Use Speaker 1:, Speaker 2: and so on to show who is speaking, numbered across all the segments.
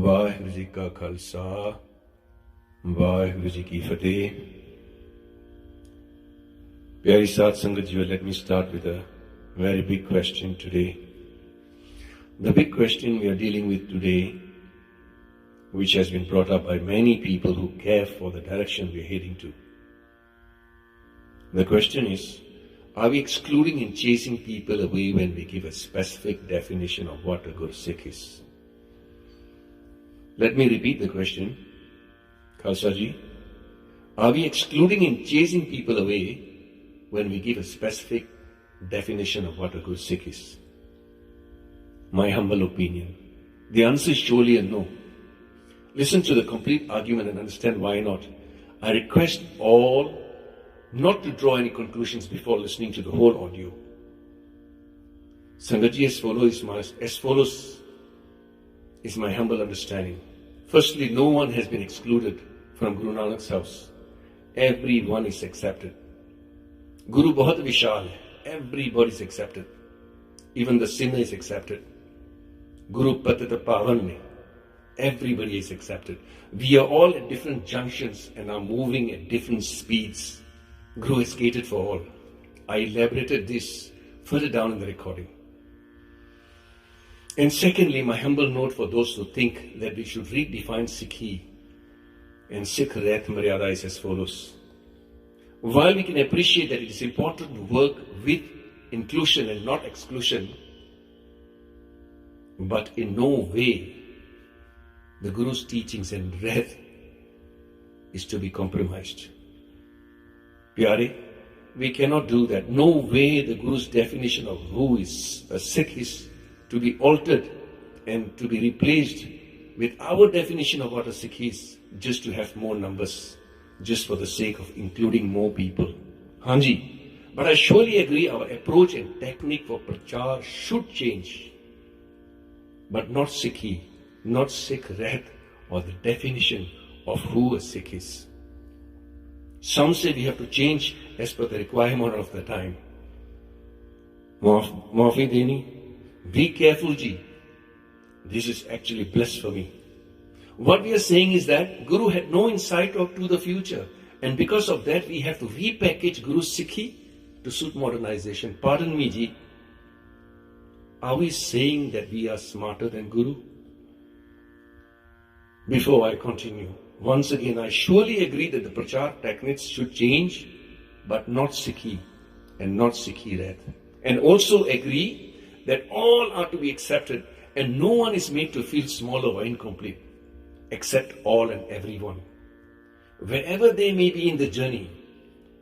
Speaker 1: ਵਾਹਿਗੁਰੂ ਜੀ ਕਾ ਖਾਲਸਾ ਵਾਹਿਗੁਰੂ ਜੀ ਕੀ ਫਤਿਹ Pyari Sat Sangat Ji, let me start with a very big question today. The big question we are dealing with today, which has been brought up by many people who care for the direction we are heading to. The question is, are we excluding and chasing people away when we give a specific definition of what a good Sikh is? Let me repeat the question. Khalsa Ji, are we excluding and chasing people away when we give a specific definition of what a good Sikh is? My humble opinion, the answer is surely a no. Listen to the complete argument and understand why not. I request all not to draw any conclusions before listening to the whole audio. Sangatji, as follows is my humble understanding. Firstly, no one has been excluded from Guru Nanak's house. Everyone is accepted. Guru bahut vishal hai. Everybody is accepted. Even the sinner is accepted. Guru Patita Pavan mein. Everybody is accepted. We are all at different junctions and are moving at different speeds. Guru has catered for all. I elaborated this further down in the recording. And secondly, my humble note for those who think that we should redefine Sikhi and Sikh Rath Maryada is as follows. While we can appreciate that it is important to work with inclusion and not exclusion, but in no way the Guru's teachings and Rath is to be compromised. Pyare, we cannot do that. No way the Guru's definition of who is a Sikh is to be altered and to be replaced with our definition of what a Sikh is, just to have more numbers, just for the sake of including more people. Hanji, but I surely agree our approach and technique for prachar should change, but not Sikhi, not Sikh Rath or the definition of who a Sikh is. Some say we have to change as per the requirement of the time. Maafi deni. Be careful, Ji. This is actually blasphemy. What we are saying is that Guru had no insight to the future, and because of that we have to repackage Guru's Sikhi to suit modernization. Pardon me, Ji. Are we saying that we are smarter than Guru? Before I continue, once again, I surely agree that the prachar techniques should change, but not Sikhi and not Sikhi Rath. And also agree that all are to be accepted and no one is made to feel smaller or incomplete. Accept all and everyone, wherever they may be in the journey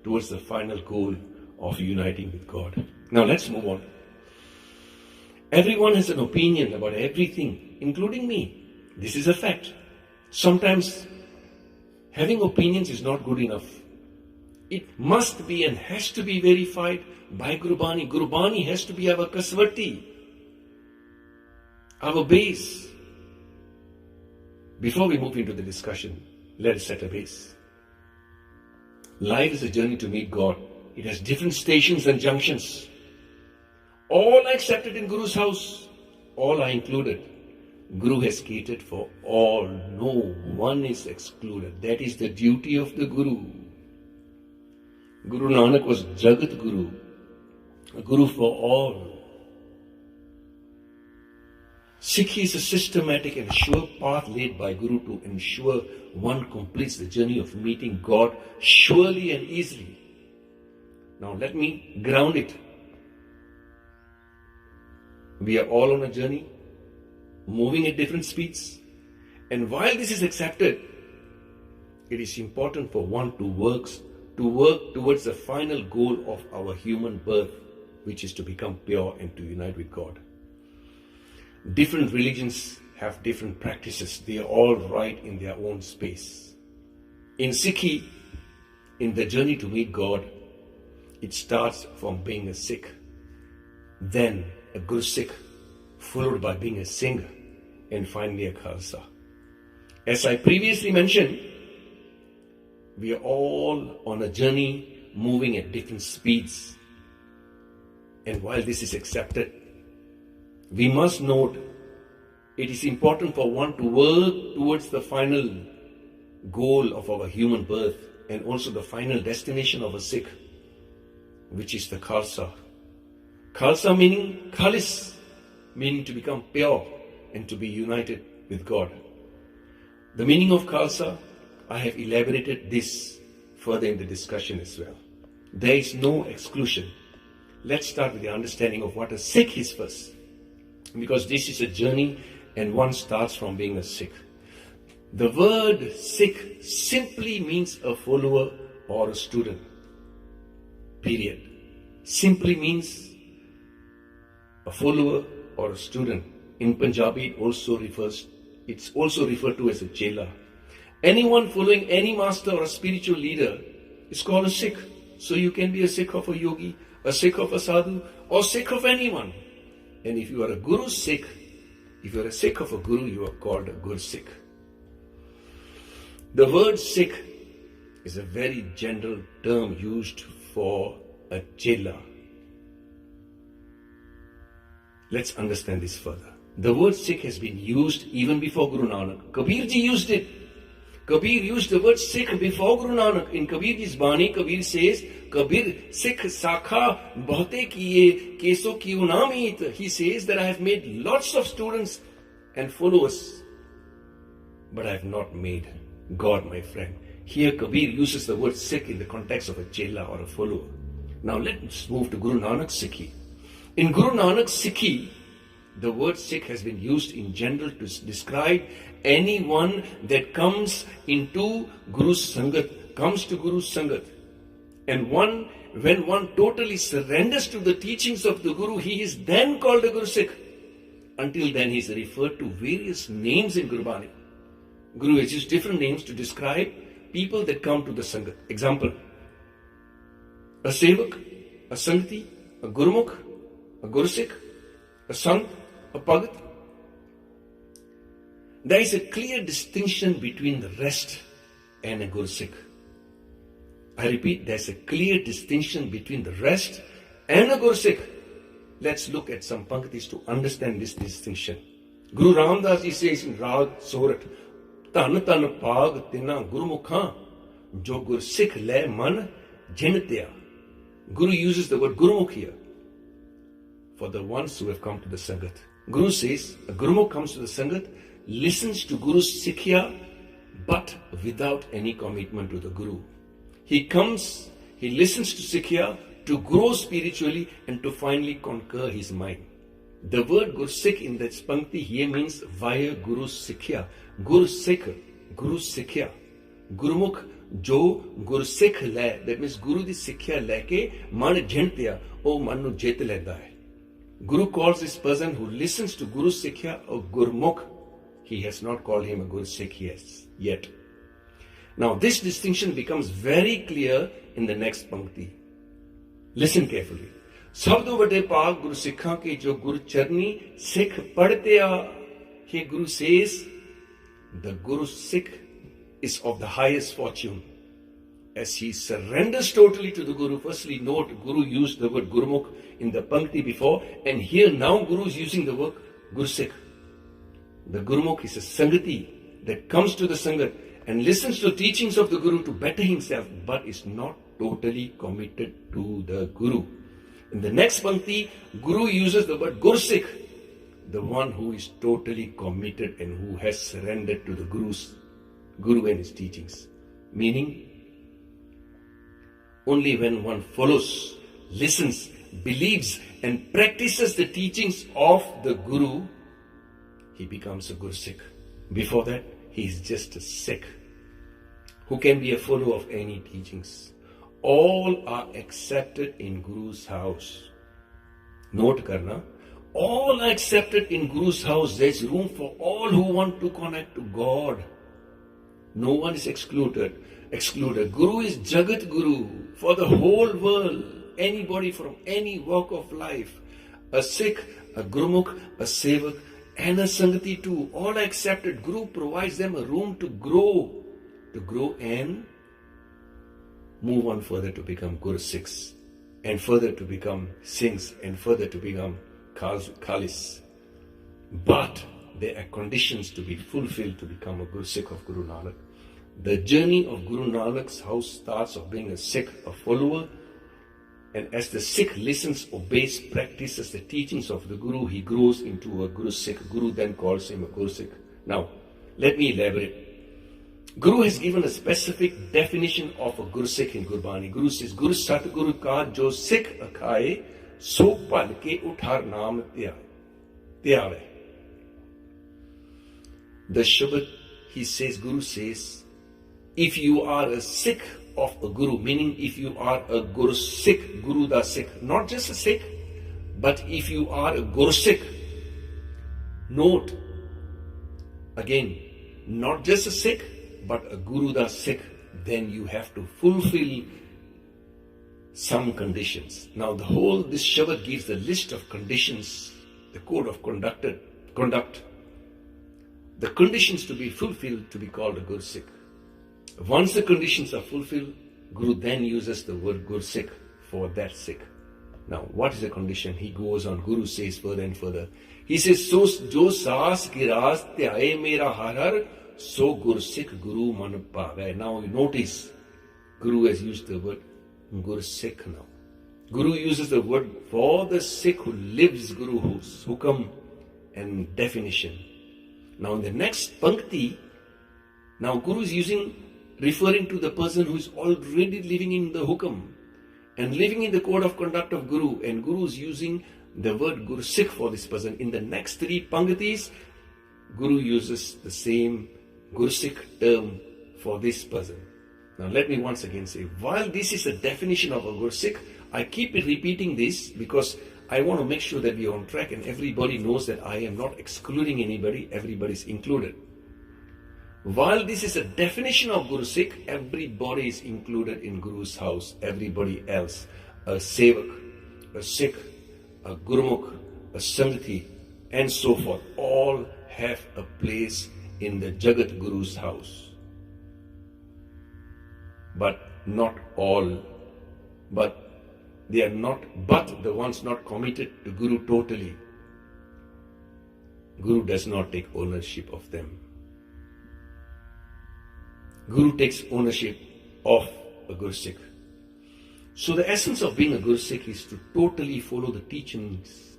Speaker 1: towards the final goal of uniting with God. Now let's move on. Everyone has an opinion about everything, including me. This is a fact. Sometimes having opinions is not good enough. It must be and has to be verified by Gurbani. Gurbani has to be our kasvati, our base. Before we move into the discussion, let us set a base. Life is a journey to meet God. It has different stations and junctions. All are accepted in Guru's house. All are included. Guru has catered for all. No one is excluded. That is the duty of the Guru. Guru Nanak was Jagat Guru, a Guru for all. Sikhi is a systematic and sure path laid by Guru to ensure one completes the journey of meeting God surely and easily. Now let me ground it. We are all on a journey, moving at different speeds. And while this is accepted, it is important for one to work towards the final goal of our human birth, which is to become pure and to unite with God. Different religions have different practices. They are all right in their own space. In Sikhi, in the journey to meet God, it starts from being a Sikh, then a Guru Sikh, followed by being a singer, and finally a Khalsa. As I previously mentioned, we are all on a journey moving at different speeds. And while this is accepted, we must note It is important for one to work towards the final goal of our human birth and also the final destination of a Sikh, which is the Khalsa. Khalsa meaning Khalis, meaning to become pure and to be united with God. The meaning of Khalsa, I have elaborated this further in the discussion as well. There is no exclusion. Let's start with the understanding of what a Sikh is first, because this is a journey and one starts from being a Sikh. The word Sikh simply means a follower or a student. Period. Simply means a follower or a student. In Punjabi, it's also referred to as a chela. Anyone following any master or a spiritual leader is called a Sikh. So you can be a Sikh of a yogi, a Sikh of a sadhu, or Sikh of anyone. And if you are a Guru Sikh, if you are a Sikh of a Guru, you are called a Gur Sikh. The word Sikh is a very general term used for a chela. Let's understand this further. The word Sikh has been used even before Guru Nanak. Kabir ji used it. Kabir used the word Sikh before Guru Nanak. In Kabir ji's Bani, Kabir says, Kabir Sikh Sakha Bahte Kiye Keso Kiyu Namit. He says that I have made lots of students and followers, but I have not made God my friend. Here Kabir uses the word Sikh in the context of a chela or a follower. Now let's move to Guru Nanak's Sikhi. In Guru Nanak's Sikhi, the word Sikh has been used in general to describe anyone that comes into Guru's Sangat, comes to Guru's Sangat. And when one totally surrenders to the teachings of the Guru, he is then called a Guru Sikh. Until then, he is referred to various names in Gurbani. Guru has used different names to describe people that come to the Sangat. Example, a Sevak, a Sangati, a Gurmukh, a Guru Sikh, a Sant, a Pagat. There is a clear distinction between the rest and a Guru Sikh. I repeat, there is a clear distinction between the rest and a Guru Sikh. Let's look at some panktis to understand this distinction. Guru Ramdas ji says in Rag Sorat, Tan tan pag tina Gurumukha, jo Gur Sikh le man jinitya. Guru uses the word Gurumukh here for the ones who have come to the Sangat. Guru says, a Gurumukh comes to the Sangat, listens to Guru's Sikhya, but without any commitment to the Guru. He comes, he listens to Sikhya to grow spiritually and to finally conquer his mind. The word Gur Sikh in that pankti here means via Guru's Sikhya. Gur Sikh, Guru Sikhya. Gurumukh jo Gur Sikh le, that means Guru di Sikhya leke man jhintya, o man nu jit lenda hai. Guru calls this person who listens to Guru's Sikhya a Gurmukh. He has not called him a Gur Sikh yet. Now this distinction becomes very clear in the next pankti. Listen carefully. Sabdo vade paag Guru Sikha ke jo Guru Charni Sikh padte a. Here Guru says the Guru Sikh is of the highest fortune. As he surrenders totally to the Guru, firstly note Guru used the word Gurmukh in the pankti before, and here now Guru is using the word Gur Sikh. The Gurmukh is a Sangati that comes to the Sangat and listens to teachings of the Guru to better himself, but is not totally committed to the Guru. In the next pankti, Guru uses the word Gur Sikh, the one who is totally committed and who has surrendered to the Guru and his teachings. Meaning, only when one follows, listens, believes and practices the teachings of the Guru, he becomes a Gur Sikh. Before that, he is just a Sikh who can be a follower of any teachings. All are accepted in Guru's house. Note karna, all are accepted in Guru's house. There is room for all who want to connect to God. No one is excluded. Guru is Jagat Guru for the whole world. Anybody from any walk of life. A Sikh, a Gurmukh, a Sevak and a Sangati too. All are accepted. Guru provides them a room to grow and move on further to become Gur Sikhs and further to become Singhs and further to become Khalis. But there are conditions to be fulfilled to become a Guru Sikh of Guru Nanak. The journey of Guru Nanak's house starts of being a Sikh, a follower, and as the Sikh listens, obeys, practices the teachings of the Guru, he grows into a Guru Sikh. Guru then calls him a Guru Sikh. Now, let me elaborate. Guru has given a specific definition of a Guru Sikh in Gurbani. Guru says, Guru Satguru ka jo Sikh akhaye, so pal ke uthar naam tyave. The Shabad, he says, Guru says, if you are a Sikh of a Guru, meaning if you are a Guru Sikh, Guru da Sikh, not just a Sikh, but if you are a Guru Sikh, note, again, not just a Sikh, but a Guru da Sikh, then you have to fulfill some conditions. Now this Shabad gives the list of conditions, the code of conduct, the conditions to be fulfilled to be called a Guru Sikh. Once the conditions are fulfilled, Guru then uses the word Guru Sikh for that Sikh. Now, what is the condition? He goes on, Guru says further and further. He says, So jo saas ki ras tyaye mera har har, so Guru Sikh Guru man pave. Now you notice, Guru has used the word Guru Sikh now. Guru uses the word for the Sikh who lives Guru's hukam and definition. Now in the next pankti, now Guru is referring to the person who is already living in the hukam and living in the code of conduct of Guru, and Guru is using the word Guru Sikh for this person. In the next three panktis, Guru uses the same Guru Sikh term for this person. Now let me once again say, while this is a definition of a Guru Sikh, I keep repeating this because I want to make sure that we are on track and everybody knows that I am not excluding anybody, everybody is included. While this is a definition of Guru Sikh, everybody is included in Guru's house, everybody else. A Sevak, a Sikh, a Gurmukh, a Sangati, and so forth, all have a place in the Jagat Guru's house. But not all, they are not, but the ones not committed to Guru totally. Guru does not take ownership of them. Guru takes ownership of a Guru Sikh. So the essence of being a Guru Sikh is to totally follow the teachings,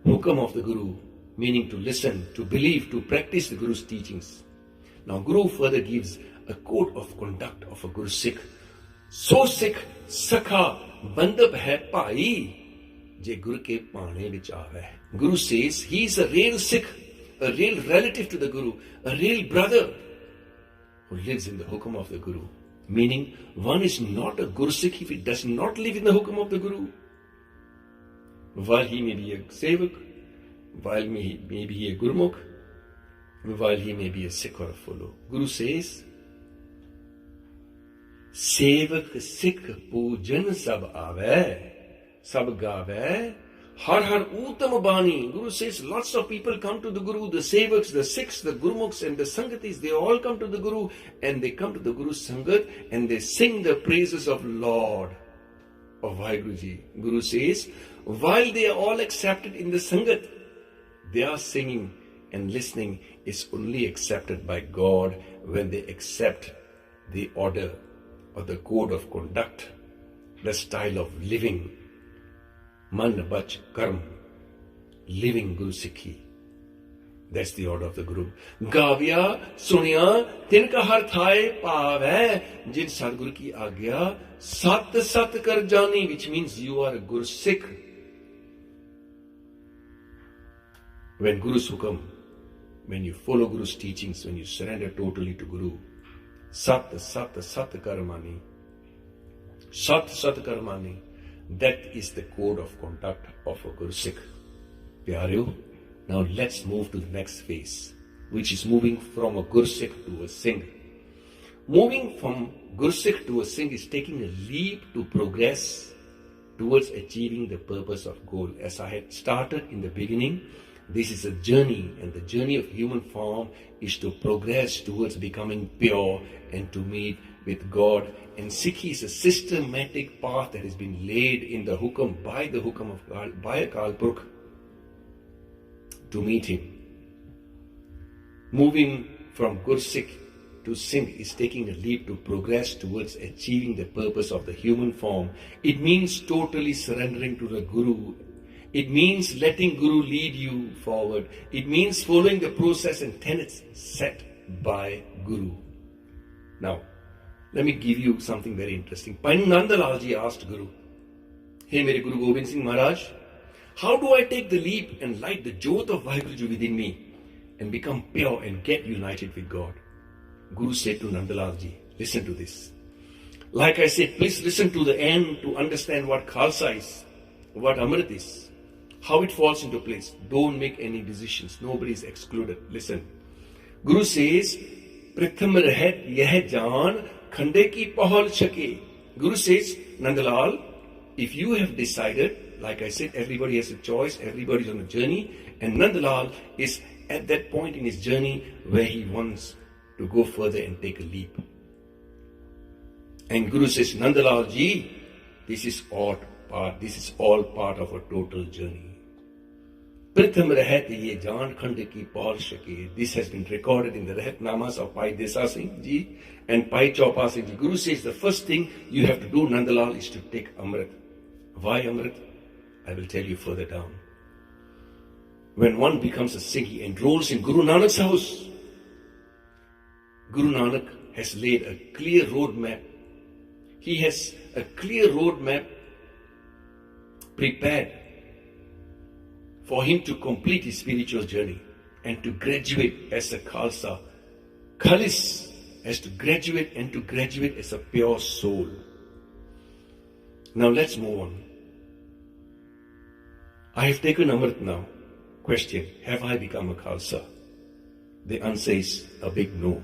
Speaker 1: hukam of the Guru, meaning to listen, to believe, to practice the Guru's teachings. Now Guru further gives a code of conduct of a Guru Sikh. So Sikh Sakha Bandab hai pai, je Guru ke paane vich aave. Guru says he is a real Sikh, a real relative to the Guru, a real brother who lives in the hukam of the Guru. Meaning, one is not a Guru Sikh if he does not live in the hukam of the Guru. While he may be a Sevak, while he may be a Gurmukh, while he may be a Sikh or a follower. Guru says, Sevak Sikh Pujan sab aave, sab gaave, har har uttam bani. Guru says lots of people come to the Guru, the Sevaks, the Sikhs, the Gurmukhs and the Sangatis, they all come to the Guru and they come to the Guru's Sangat and they sing the praises of Lord of Vaheguruji. Guru says, while they are all accepted in the Sangat, their singing and listening is only accepted by God when they accept the order or the code of conduct, the style of living, man bach karm, living Guru Sikhi. That's the order of the Guru. Gavya sunya tinka har thai paave, jin Sadguru ki agya sat sat kar jani, which means you are a Guru Sikh. When Guru's hukam, when you follow Guru's teachings, when you surrender totally to Guru, sat karmani, sat karmani, that is the code of conduct of a Guru Sikh. Pyareo, now let's move to the next phase, which is moving from a Guru Sikh to a Singh. Moving from Guru Sikh to a Singh is taking a leap to progress towards achieving the purpose of goal. As I had started in the beginning, this is a journey, and the journey of human form is to progress towards becoming pure and to meet with God. And Sikhi is a systematic path that has been laid in the hukam, by the hukam of God, by a Kalpurkh, to meet Him. Moving from Gursikh to Singh is taking a leap to progress towards achieving the purpose of the human form. It means totally surrendering to the Guru. It means letting Guru lead you forward. It means following the process and tenets set by Guru. Now, let me give you something very interesting. Nandalal ji asked Guru, "Hey, mere Guru Gobind Singh Maharaj, how do I take the leap and light the jyot of Vaheguruji within me and become pure and get united with God?" Guru said to Nandalal ji, listen to this. Like I said, please listen to the end to understand what Khalsa is, what Amrit is, how it falls into place. Don't make any decisions. Nobody is excluded. Listen. Guru says, Pritham rahat yeh jaan khande ki pahal shake. Guru says, Nandalal, if you have decided, like I said, everybody has a choice, everybody is on a journey, and Nandalal is at that point in his journey where he wants to go further and take a leap. And Guru says, Nandalal ji, this is all part of a total journey. Pritham rahat ye jaan khande ki pahal shake. This has been recorded in the Rahatnamas of Pai Desa Singh ji and Pai Chaupa Singh ji. Guru says the first thing you have to do, Nandalal, is to take Amrit. Why Amrit? I will tell you further down. When one becomes a Sikh, he enrolls in Guru Nanak's house. Guru Nanak has laid a clear roadmap. He has a clear roadmap prepared for him to complete his spiritual journey and to graduate as a Khalsa. Khalis has to graduate and to graduate as a pure soul. Now let's move on. I have taken Amrit now. Question, have I become a Khalsa? The answer is a big no.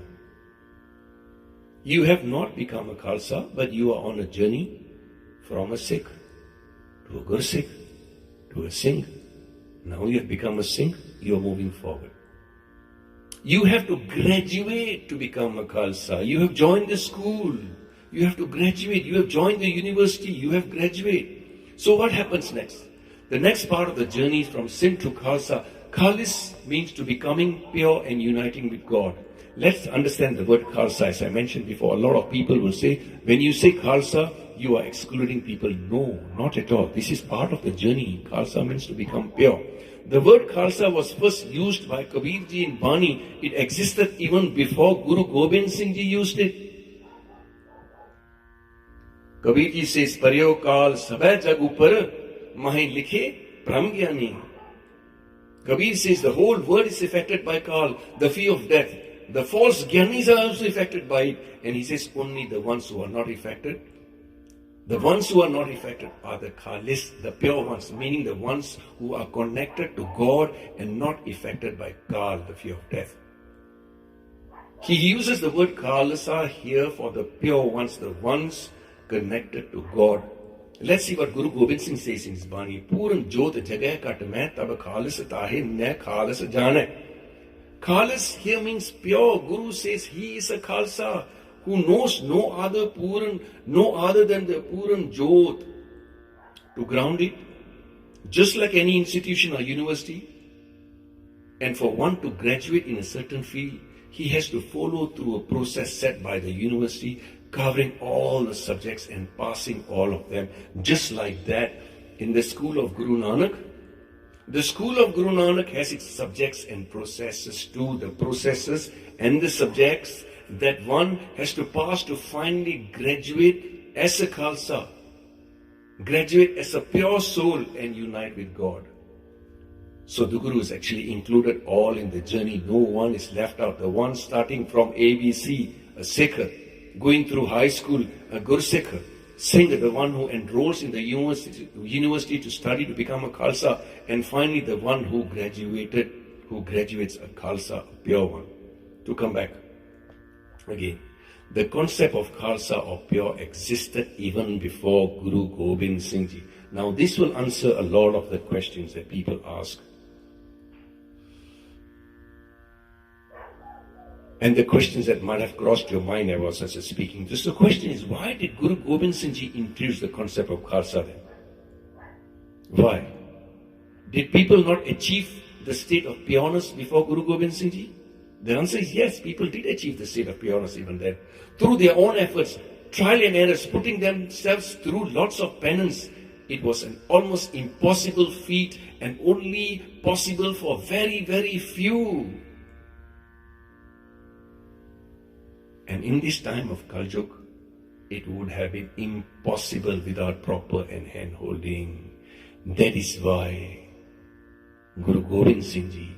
Speaker 1: You have not become a Khalsa, but you are on a journey from a Sikh to a Gursikh to a Singh. Now you have become a Singh, you are moving forward. You have to graduate to become a Khalsa. You have joined the school. You have to graduate. You have joined the university. You have graduated. So what happens next? The next part of the journey is from Singh to Khalsa. Khalis means to becoming pure and uniting with God. Let's understand the word Khalsa. As I mentioned before, a lot of people will say, when you say Khalsa, you are excluding people. No, not at all. This is part of the journey. Khalsa means to become pure. The word Khalsa was first used by Kabir ji in Bani. It existed even before Guru Gobind Singh ji used it. Kabir ji says, Paryo Kal Sabay Jag Upar Mahi Likhe Brahm Gyani. Kabir says the whole world is affected by Kal, the fear of death. The false Gyanis are also affected by it. And he says only the ones who are not affected. The ones who are not affected are the Khalis, the pure ones, meaning the ones who are connected to God and not affected by Kal, the fear of death. He uses the word Khalasa here for the pure ones, the ones connected to God. Let's see what Guru Gobind Singh says in his Bani. Puran jot jagah kat main tab khalis tahe ne khalis jane. Khalis here means pure. Guru says he is a Khalsa who knows no other Puran, no other than the Puran Jot to ground it, just like any institution or university. And for one to graduate in a certain field, he has to follow through a process set by the university, covering all the subjects and passing all of them. Just like that, in the school of Guru Nanak, the school of Guru Nanak has its subjects and processes too, the processes and the subjects that one has to pass to finally graduate as a Khalsa, graduate as a pure soul and unite with God. So the Guru is actually included all in the journey. No one is left out. The one starting from ABC, a Sikh, going through high school, a Gursikh, Singh, the one who enrolls in the university to study to become a Khalsa, and finally the one who graduates a Khalsa, a pure one. To come back again, the concept of Khalsa or pure existed even before Guru Gobind Singh Ji. Now this will answer a lot of the questions that people ask. And the questions that might have crossed your mind ever since speaking. Just the question is, why did Guru Gobind Singh Ji introduce the concept of Khalsa then? Why? Did people not achieve the state of pureness before Guru Gobind Singh Ji? The answer is yes, people did achieve the state of pureness even then. Through their own efforts, trial and errors, putting themselves through lots of penance. It was an almost impossible feat and only possible for very, very few. And in this time of Kaljug, it would have been impossible without proper and hand-holding. That is why Guru Gobind Singh Ji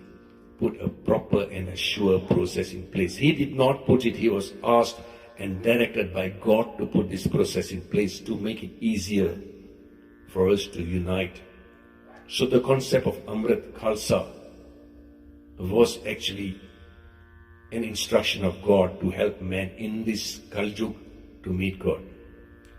Speaker 1: put a proper and a sure process in place. He did not put it, he was asked and directed by God to put this process in place to make it easier for us to unite. So the concept of Amrit Khalsa was actually an instruction of God to help man in this Kaljug to meet God.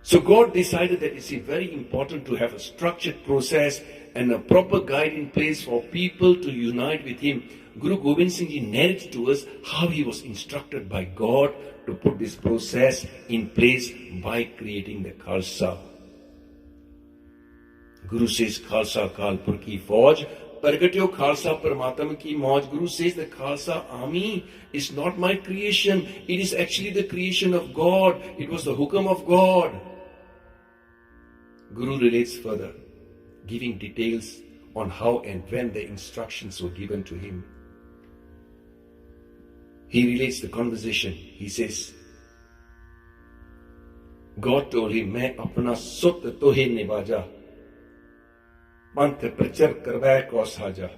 Speaker 1: So God decided that it's very important to have a structured process and a proper guide in place for people to unite with Him. Guru Gobind Singh Ji narrated to us how he was instructed by God to put this process in place by creating the Khalsa. Guru says, Khalsa Kalpur ki Fauj, Pargatyo Khalsa Parmatam ki Mauj. Guru says the Khalsa army is not my creation. It is actually the creation of God. It was the hukam of God. Guru relates further, giving details on how and when the instructions were given to him. He relates the conversation. He says, God told him, Main apna sut tohe nivaja, panth prachar karvai ko saja.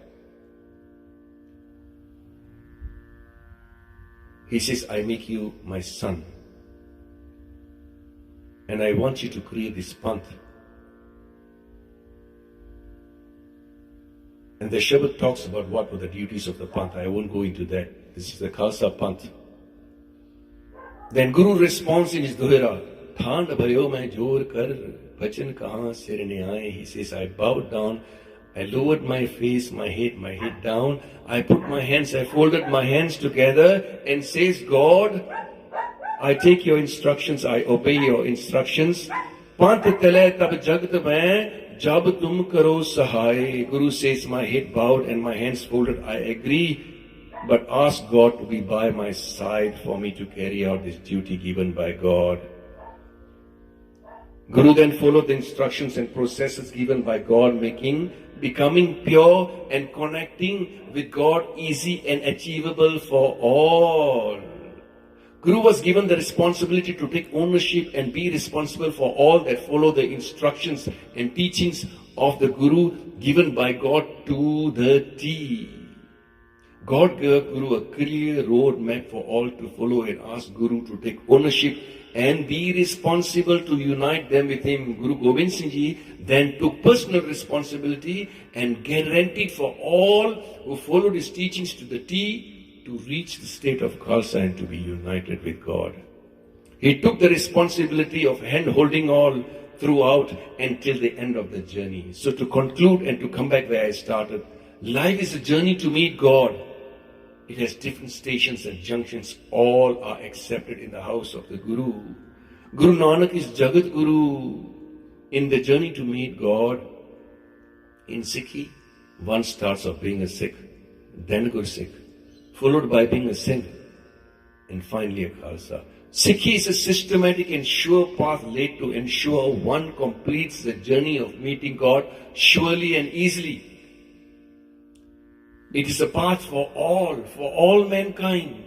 Speaker 1: He says, I make you my son, and I want you to create this panth. And the Shabad talks about what were the duties of the panth. I won't go into that. This is the Khalsa panth. Then Guru responds in his Dohira, Thand bhayo main jor kar, bhajan kahan sirne aaye. He says, I bowed down, I lowered my face, my head down. I put my hands, I folded my hands together and says, God, I take your instructions, I obey your instructions. Panth tale tab jagat mein, jab tum karo sahai. Guru says, my head bowed and my hands folded. I agree, but ask God to be by my side for me to carry out this duty given by God. Guru then followed the instructions and processes given by God, becoming pure and connecting with God easy and achievable for all. Guru was given the responsibility to take ownership and be responsible for all that follow the instructions and teachings of the Guru given by God to the T. God gave Guru a clear road map for all to follow and asked Guru to take ownership and be responsible to unite them with him. Guru Gobind Singh Ji then took personal responsibility and guaranteed for all who followed his teachings to the T to reach the state of Khalsa and to be united with God. He took the responsibility of hand-holding all throughout until the end of the journey. So to conclude and to come back where I started, life is a journey to meet God. It has different stations and junctions. All are accepted in the house of the Guru. Guru Nanak is Jagat Guru. In the journey to meet God, in Sikhi, one starts off being a Sikh, then a Guru Sikh, followed by being a Singh, and finally a Khalsa. Sikhi is a systematic and sure path laid to ensure one completes the journey of meeting God surely and easily. It is a path for all mankind.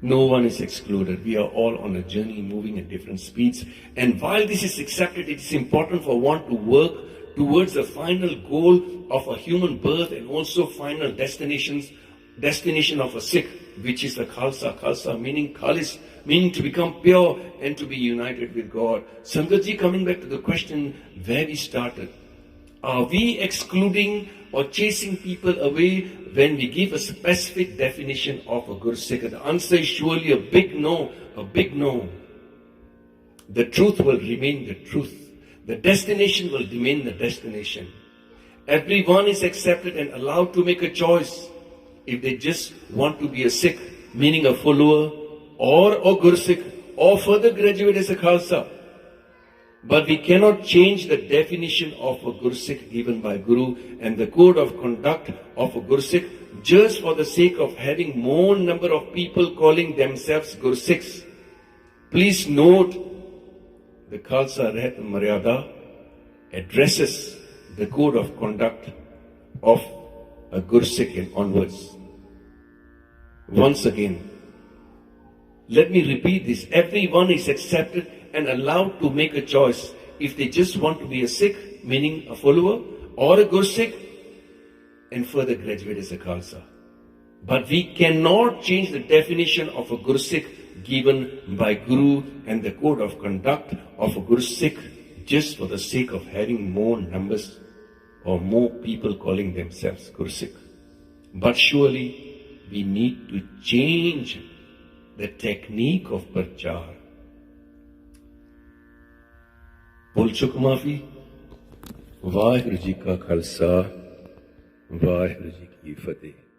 Speaker 1: No one is excluded. We are all on a journey moving at different speeds. And while this is accepted, it is important for one to work towards the final goal of a human birth and also final destination of a Sikh, which is the Khalsa. Khalsa meaning Khalis, meaning to become pure and to be united with God. Sangatji, coming back to the question where we started, are we excluding or chasing people away when we give a specific definition of a Guru Sikh? The answer is surely a big no, a big no. The truth will remain the truth. The destination will remain the destination. Everyone is accepted and allowed to make a choice if they just want to be a Sikh, meaning a follower, or a Guru Sikh, or further graduate as a Khalsa. But we cannot change the definition of a Gursikh given by Guru and the code of conduct of a Gursikh just for the sake of having more number of people calling themselves Gursikhs. Please note, the Khalsa Rahat Maryada addresses the code of conduct of a Gursikh and onwards. Once again, let me repeat this. Everyone is accepted and allowed to make a choice if they just want to be a Sikh, meaning a follower, or a Gursikh, and further graduate as a Khalsa. But we cannot change the definition of a Gursikh given by Guru and the code of conduct of a Gursikh just for the sake of having more numbers or more people calling themselves Gursikh. But surely we need to change the technique of Prachar. भूल चुक माफी वाहिगुरु जी का खालसा वाहिगुरु जी की फतेह।